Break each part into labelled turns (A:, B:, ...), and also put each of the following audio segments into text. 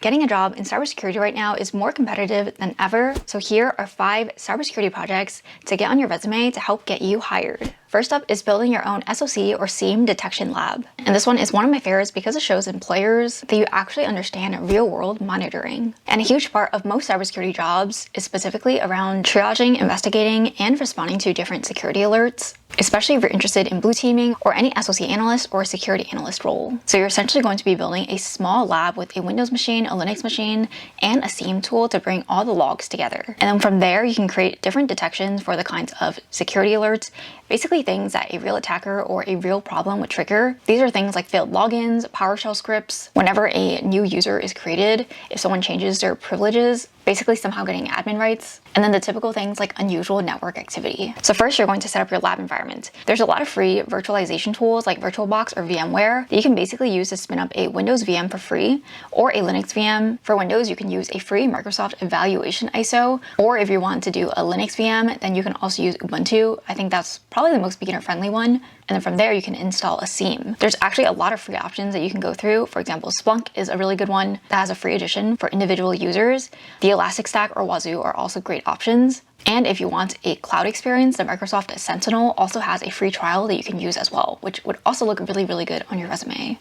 A: Getting a job in cybersecurity right now is more competitive than ever, so here are 5 cybersecurity projects to get on your resume to help get you hired. First up is building your own SOC or SIEM detection lab. And this one is one of my favorites because it shows employers that you actually understand real-world monitoring. And a huge part of most cybersecurity jobs is specifically around triaging, investigating, and responding to different security alerts, especially if you're interested in blue teaming or any SOC analyst or security analyst role. So you're essentially going to be building a small lab with a Windows machine, a Linux machine, and a SIEM tool to bring all the logs together. And then from there, you can create different detections for the kinds of security alerts, basically things that a real attacker or a real problem would trigger. These are things like failed logins, PowerShell scripts, whenever a new user is created, if someone changes their privileges, basically somehow getting admin rights, and then the typical things like unusual network activity. So first, you're going to set up your lab environment. There's a lot of free virtualization tools like VirtualBox or VMware that you can basically use to spin up a Windows VM for free, or a Linux VM. For Windows, you can use a free Microsoft evaluation ISO, or if you want to do a Linux VM, then you can also use Ubuntu. I think that's probably the most beginner-friendly one. And then from there, you can install a SIEM. There's actually a lot of free options that you can go through. For example, Splunk is a really good one that has a free edition for individual users. The Elasticstack or Wazoo are also great options. And if you want a cloud experience, the Microsoft Sentinel also has a free trial that you can use as well, which would also look really, really good on your resume.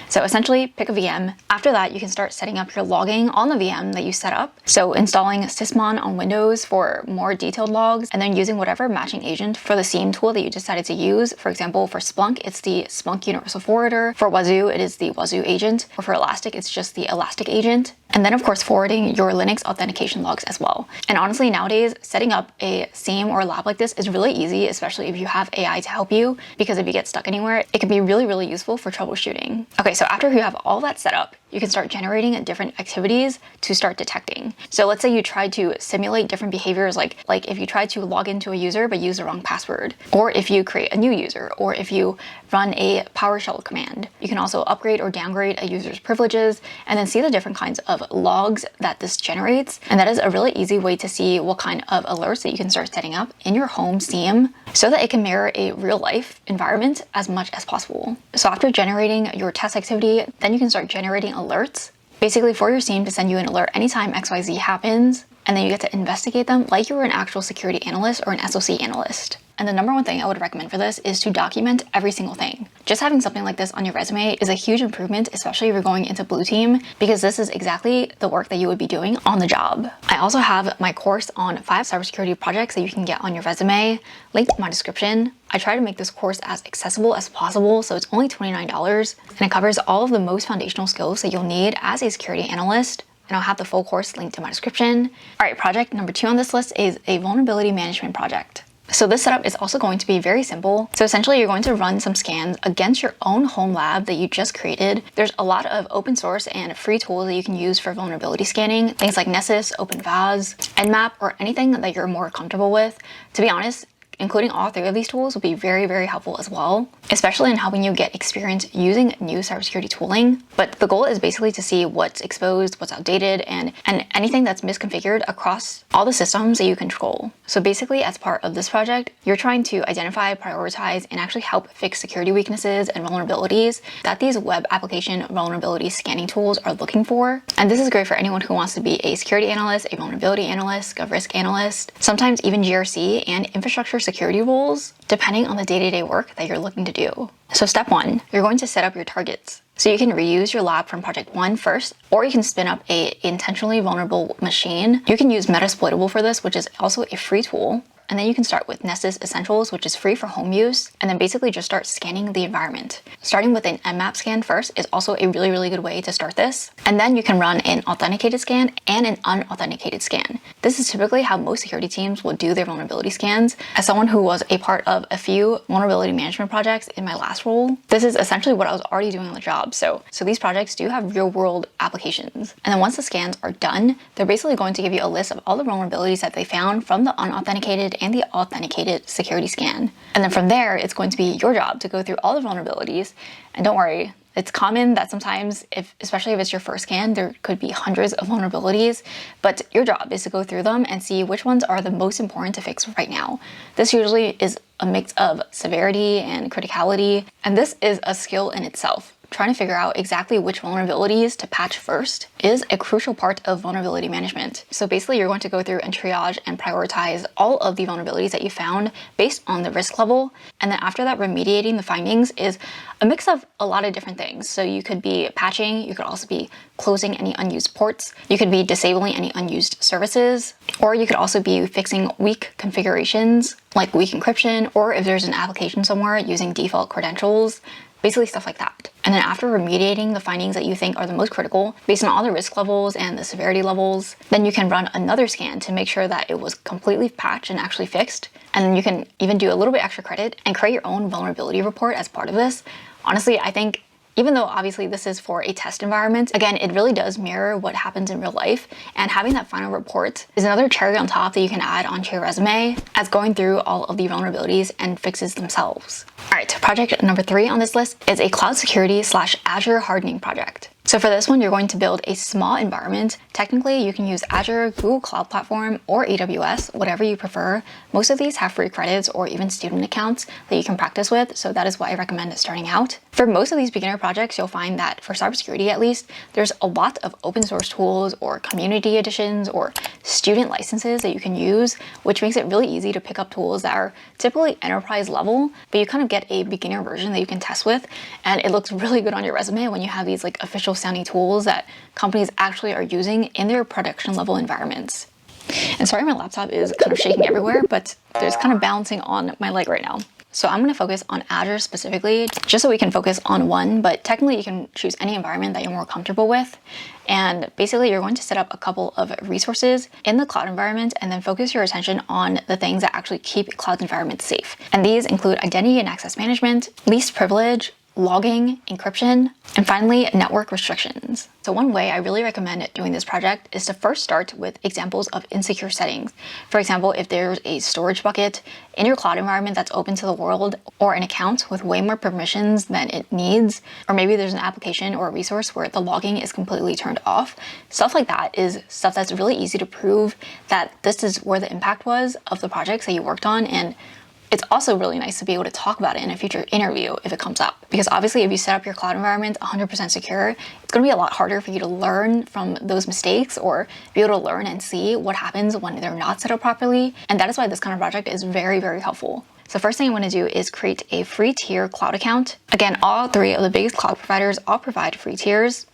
A: So essentially, pick a VM. After that, you can start setting up your logging on the VM that you set up. So installing Sysmon on Windows for more detailed logs, and then using whatever matching agent for the SIEM tool that you decided to use. For example, for Splunk, it's the Splunk Universal Forwarder. For Wazoo, it is the Wazoo agent. Or for Elastic, it's just the Elastic agent. And then of course, forwarding your Linux authentication logs as well. And honestly, nowadays, setting up a SIEM or a lab like this is really easy, especially if you have AI to help you, because if you get stuck anywhere, it can be really, really useful for troubleshooting. Okay, so after you have all that set up, you can start generating different activities to start detecting. So let's say you try to simulate different behaviors, like if you try to log into a user but use the wrong password, or if you create a new user, or if you run a PowerShell command. You can also upgrade or downgrade a user's privileges, and then see the different kinds of logs that this generates. And that is a really easy way to see what kind of alerts that you can start setting up in your home SIEM so that it can mirror a real life environment as much as possible. So after generating your test activity, then you can start generating alerts, basically for your SIEM to send you an alert anytime XYZ happens, and then you get to investigate them like you were an actual security analyst or an SOC analyst. And the number one thing I would recommend for this is to document every single thing. Just having something like this on your resume is a huge improvement, especially if you're going into blue team, because this is exactly the work that you would be doing on the job. I also have my course on 5 cybersecurity projects that you can get on your resume, linked in my description. I try to make this course as accessible as possible, so it's only $29, and it covers all of the most foundational skills that you'll need as a security analyst. And I'll have the full course linked in my description. All right, project number 2 on this list is a vulnerability management project. So this setup is also going to be very simple. So essentially, you're going to run some scans against your own home lab that you just created. There's a lot of open source and free tools that you can use for vulnerability scanning, things like Nessus, OpenVAS, Nmap, or anything that you're more comfortable with. To be honest, including all 3 of these tools will be very, very helpful as well, especially in helping you get experience using new cybersecurity tooling. But the goal is basically to see what's exposed, what's outdated, and anything that's misconfigured across all the systems that you control. So basically, as part of this project, you're trying to identify, prioritize, and actually help fix security weaknesses and vulnerabilities that these web application vulnerability scanning tools are looking for. And this is great for anyone who wants to be a security analyst, a vulnerability analyst, a risk analyst, sometimes even GRC and infrastructure security roles, depending on the day-to-day work that you're looking to do. So step 1, you're going to set up your targets. So you can reuse your lab from project 1 first, or you can spin up a intentionally vulnerable machine. You can use Metasploitable for this, which is also a free tool. And then you can start with Nessus Essentials, which is free for home use, and then basically just start scanning the environment. Starting with an Nmap scan first is also a really, really good way to start this. And then you can run an authenticated scan and an unauthenticated scan. This is typically how most security teams will do their vulnerability scans. As someone who was a part of a few vulnerability management projects in my last role, this is essentially what I was already doing on the job. So these projects do have real world applications. And then once the scans are done, they're basically going to give you a list of all the vulnerabilities that they found from the unauthenticated and the authenticated security scan. And then from there, it's going to be your job to go through all the vulnerabilities. And don't worry, it's common that sometimes, especially if it's your first scan, there could be hundreds of vulnerabilities, but your job is to go through them and see which ones are the most important to fix right now. This usually is a mix of severity and criticality, and this is a skill in itself. trying to figure out exactly which vulnerabilities to patch first is a crucial part of vulnerability management. So basically, you're going to go through and triage and prioritize all of the vulnerabilities that you found based on the risk level. And then after that, remediating the findings is a mix of a lot of different things. So you could be patching, you could also be closing any unused ports, you could be disabling any unused services, or you could also be fixing weak configurations like weak encryption, or if there's an application somewhere using default credentials, basically stuff like that. And then after remediating the findings that you think are the most critical, based on all the risk levels and the severity levels, then you can run another scan to make sure that it was completely patched and actually fixed. And then you can even do a little bit extra credit and create your own vulnerability report as part of this. Honestly, I think even though obviously this is for a test environment, again, it really does mirror what happens in real life. And having that final report is another cherry on top that you can add onto your resume as going through all of the vulnerabilities and fixes themselves. All right, project number 3 on this list is a cloud security / Azure hardening project. So for this one, you're going to build a small environment. Technically, you can use Azure, Google Cloud Platform, or AWS, whatever you prefer. Most of these have free credits or even student accounts that you can practice with, so that is why I recommend starting out. For most of these beginner projects, you'll find that for cybersecurity at least, there's a lot of open source tools or community editions or student licenses that you can use, which makes it really easy to pick up tools that are typically enterprise level, but you kind of get a beginner version that you can test with, and it looks really good on your resume when you have these like official sounding tools that companies actually are using in their production level environments. And sorry, my laptop is kind of shaking everywhere, but there's kind of balancing on my leg right now. So I'm going to focus on Azure specifically, just so we can focus on one, but technically you can choose any environment that you're more comfortable with. And basically you're going to set up a couple of resources in the cloud environment and then focus your attention on the things that actually keep cloud environments safe. And these include identity and access management, least privilege, logging, encryption, and finally, network restrictions. So one way I really recommend doing this project is to first start with examples of insecure settings. For example, if there's a storage bucket in your cloud environment that's open to the world, or an account with way more permissions than it needs, or maybe there's an application or a resource where the logging is completely turned off, stuff like that is stuff that's really easy to prove that this is where the impact was of the projects that you worked on. And it's also really nice to be able to talk about it in a future interview if it comes up. Because obviously if you set up your cloud environment 100% secure, it's going to be a lot harder for you to learn from those mistakes or be able to learn and see what happens when they're not set up properly. And that is why this kind of project is very, very helpful. So first thing I want to do is create a free tier cloud account. Again, all 3 of the biggest cloud providers all provide free tiers.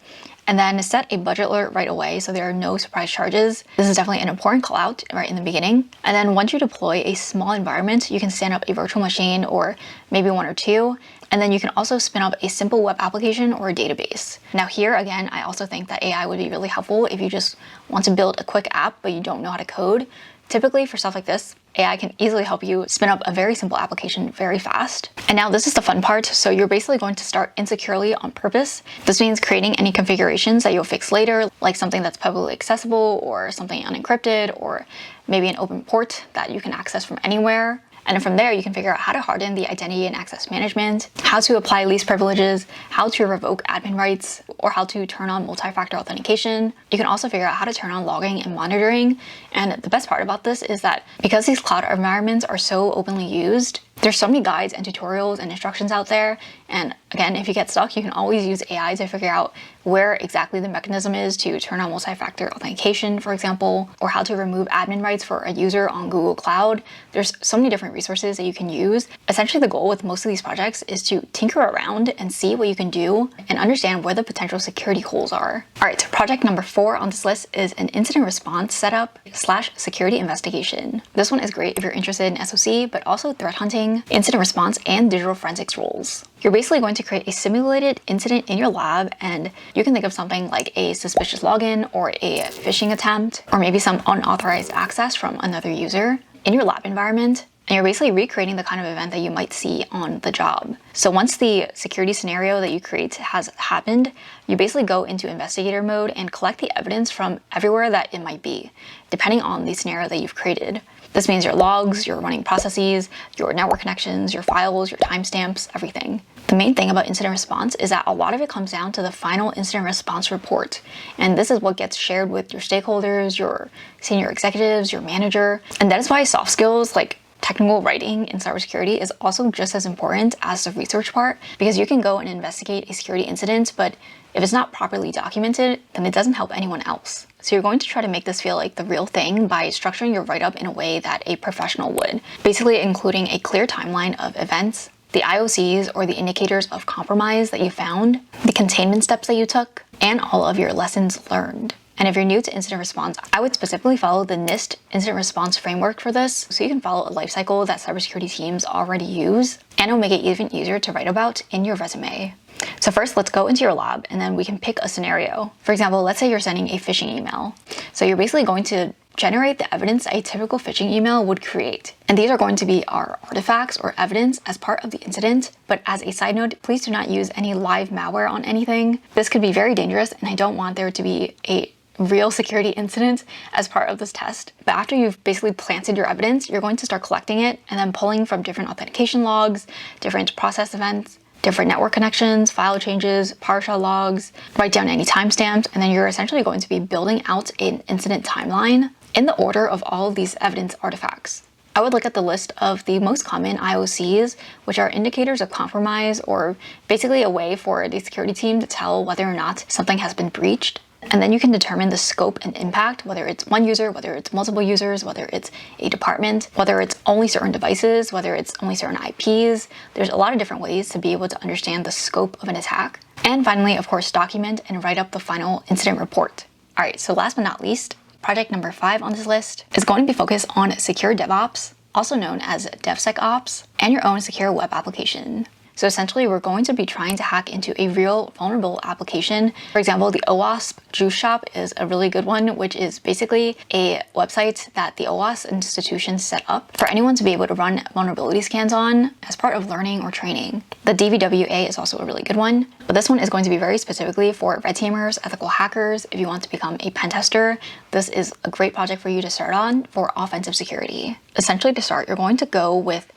A: And then set a budget alert right away so there are no surprise charges. This is definitely an important call out right in the beginning. And then once you deploy a small environment, you can stand up a virtual machine or maybe 1 or 2. And then you can also spin up a simple web application or a database. Now here, again, I also think that AI would be really helpful if you just want to build a quick app, but you don't know how to code. Typically for stuff like this, AI can easily help you spin up a very simple application very fast. And now this is the fun part. So you're basically going to start insecurely on purpose. This means creating any configurations that you'll fix later, like something that's publicly accessible or something unencrypted, or maybe an open port that you can access from anywhere. And then from there, you can figure out how to harden the identity and access management, how to apply least privileges, how to revoke admin rights, or how to turn on multi-factor authentication. You can also figure out how to turn on logging and monitoring. And the best part about this is that because these cloud environments are so openly used, there's so many guides and tutorials and instructions out there. And again, if you get stuck, you can always use AI to figure out where exactly the mechanism is to turn on multi-factor authentication, for example, or how to remove admin rights for a user on Google Cloud. There's so many different resources that you can use. Essentially, the goal with most of these projects is to tinker around and see what you can do and understand where the potential security holes are. All right, project number 4 on this list is an incident response setup / security investigation. This one is great if you're interested in SOC, but also threat hunting, incident response, and digital forensics roles. You're basically going to create a simulated incident in your lab, and you can think of something like a suspicious login or a phishing attempt, or maybe some unauthorized access from another user in your lab environment. And you're basically recreating the kind of event that you might see on the job. So once the security scenario that you create has happened, you basically go into investigator mode and collect the evidence from everywhere that it might be, depending on the scenario that you've created. This means your logs, your running processes, your network connections, your files, your timestamps, everything. The main thing about incident response is that a lot of it comes down to the final incident response report. And this is what gets shared with your stakeholders, your senior executives, your manager. And that is why soft skills like Technical writing in cybersecurity is also just as important as the research part, because you can go and investigate a security incident, but if it's not properly documented, then it doesn't help anyone else. So you're going to try to make this feel like the real thing by structuring your write-up in a way that a professional would, basically including a clear timeline of events, the IOCs or the indicators of compromise that you found, the containment steps that you took, and all of your lessons learned. And if you're new to incident response, I would specifically follow the NIST incident response framework for this, so you can follow a lifecycle that cybersecurity teams already use, and it'll make it even easier to write about in your resume. So first, let's go into your lab, and then we can pick a scenario. For example, let's say you're sending a phishing email. So you're basically going to generate the evidence a typical phishing email would create. And these are going to be our artifacts or evidence as part of the incident. But as a side note, please do not use any live malware on anything. This could be very dangerous, and I don't want there to be a real security incident as part of this test. But after you've basically planted your evidence, you're going to start collecting it and then pulling from different authentication logs, different process events, different network connections, file changes, PowerShell logs, write down any timestamps, and then you're essentially going to be building out an incident timeline in the order of all of these evidence artifacts. I would look at the list of the most common IOCs, which are indicators of compromise, or basically a way for the security team to tell whether or not something has been breached. And then you can determine the scope and impact, whether it's one user, whether it's multiple users, whether it's a department, whether it's only certain devices, whether it's only certain IPs. There's a lot of different ways to be able to understand the scope of an attack. And finally, of course, document and write up the final incident report. All right, so last but not least, project number 5 on this list is going to be focused on secure DevOps, also known as DevSecOps, and your own secure web application. So essentially, we're going to be trying to hack into a real vulnerable application. For example, the OWASP Juice Shop is a really good one, which is basically a website that the OWASP institution set up for anyone to be able to run vulnerability scans on as part of learning or training. The DVWA is also a really good one, but this one is going to be very specifically for red teamers, ethical hackers. If you want to become a pen tester, this is a great project for you to start on for offensive security. Essentially, to start, you're going to go with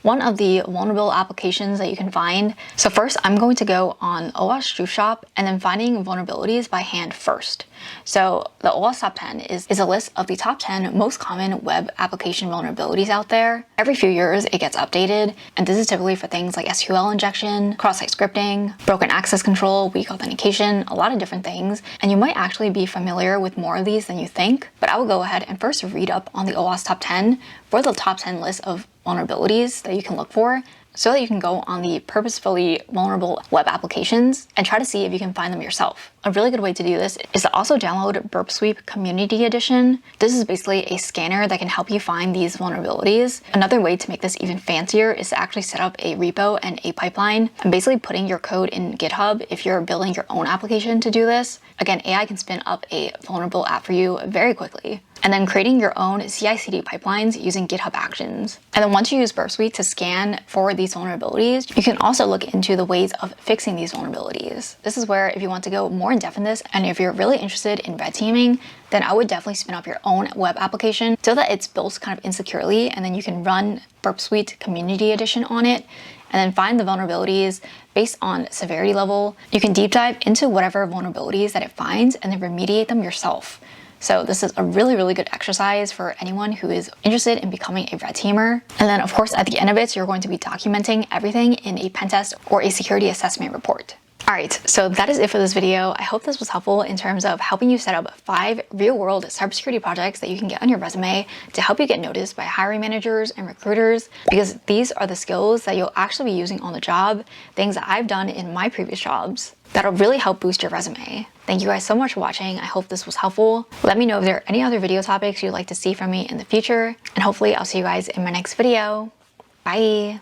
A: one of the vulnerable applications that you can find. So first, I'm going to go on OWASP Juice Shop and then finding vulnerabilities by hand first. So the OWASP Top 10 is a list of the top 10 most common web application vulnerabilities out there. Every few years, it gets updated, and this is typically for things like SQL injection, cross-site scripting, broken access control, weak authentication, a lot of different things. And you might actually be familiar with more of these than you think, but I will go ahead and first read up on the OWASP Top 10 for the top 10 list of vulnerabilities that you can look for, so that you can go on the purposefully vulnerable web applications and try to see if you can find them yourself. A really good way to do this is to also download Burp Sweep Community Edition. This is basically a scanner that can help you find these vulnerabilities. Another way to make this even fancier is to actually set up a repo and a pipeline and basically putting your code in GitHub if you're building your own application to do this. Again, AI can spin up a vulnerable app for you very quickly. And then creating your own CI/CD pipelines using GitHub Actions. And then once you use Burp Suite to scan for these vulnerabilities, you can also look into the ways of fixing these vulnerabilities. This is where if you want to go more in depth in this, and if you're really interested in red teaming, then I would definitely spin up your own web application so that it's built kind of insecurely, and then you can run Burp Suite Community Edition on it, and then find the vulnerabilities based on severity level. You can deep dive into whatever vulnerabilities that it finds and then remediate them yourself. So this is a really, really good exercise for anyone who is interested in becoming a red teamer. And then of course, at the end of it, you're going to be documenting everything in a pen test or a security assessment report. All right, so that is it for this video. I hope this was helpful in terms of helping you set up 5 real-world cybersecurity projects that you can get on your resume to help you get noticed by hiring managers and recruiters, because these are the skills that you'll actually be using on the job, things that I've done in my previous jobs that'll really help boost your resume. Thank you guys so much for watching. I hope this was helpful. Let me know if there are any other video topics you'd like to see from me in the future, and hopefully I'll see you guys in my next video. Bye.